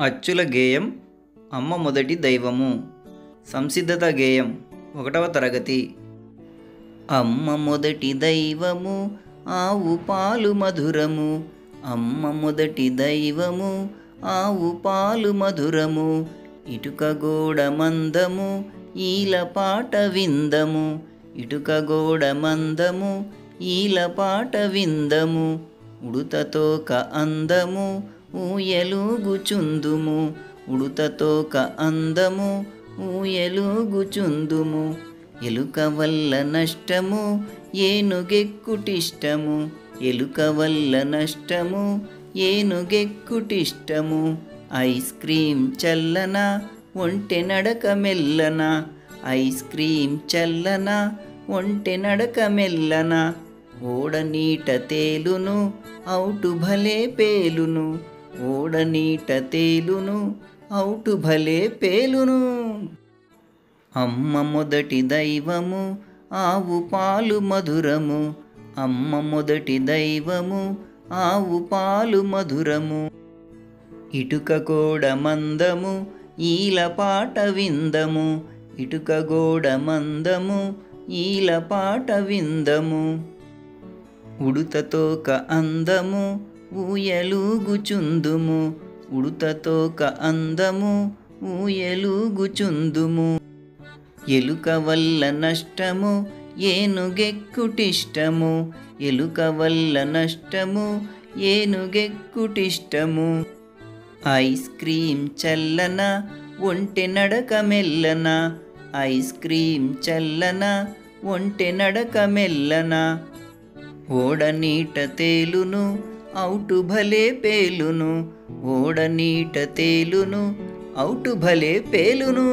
అచ్చుల గేయం అమ్మ మొదటి దైవము. సంసిద్ధత గేయం 1వ తరగతి. అమ్మ మొదటి దైవము ఆవు పాలు మధురము, అమ్మ మొదటి దైవము ఆవు పాలు మధురము, ఇటుక గోడ మందము ఈల పాట విందము, ఇటుక గోడ మందము ఈల పాట విందము, ఉడుతతోక అందము ఊయలుగుచుందుము, ఉడుతతోక అందము ఊయలుగుచుందుము, ఎలుక వల్ల నష్టము ఏనుగెక్కుటిష్టము, ఎలుక వల్ల నష్టము ఏనుగెక్కుటిష్టము, ఐస్ క్రీం చల్లన ఒంటె నడక మెల్లన, ఐస్ క్రీం చల్లన ఒంటె నడక మెల్లన, ఓడ నీట తేలును ఔటు భలే పేలును, ఓడ నీట తేలును ఔటు భలే పేలును. అమ్మ మొదటి దైవము ఆవు పాలు మధురము, అమ్మ మొదటి దైవము ఆవు పాలు మధురము, ఇటుక గోడ మందము ఈల పాట విందము, ఇటుక గోడ మందము ఈల పాట విందము, ఉడుతతోక అందము ఊయలుగుచుందుము, ఉడుతతోక అందము ఊయలుగుచుందుము, ఎలుక వల్ల నష్టము ఏనుగెక్కుటిష్టము, ఎలుక వల్ల నష్టము ఏనుగెక్కుటిష్టము, ఐస్ క్రీం చల్లన ఒంటె నడక మెల్లన, ఐస్ క్రీం చల్లన ఒంటె నడక మెల్లన, ఓడ నీట తేలును ఔటు భలే పేలును, ఓడ నీట తేలును ఔటు భలే పేలును.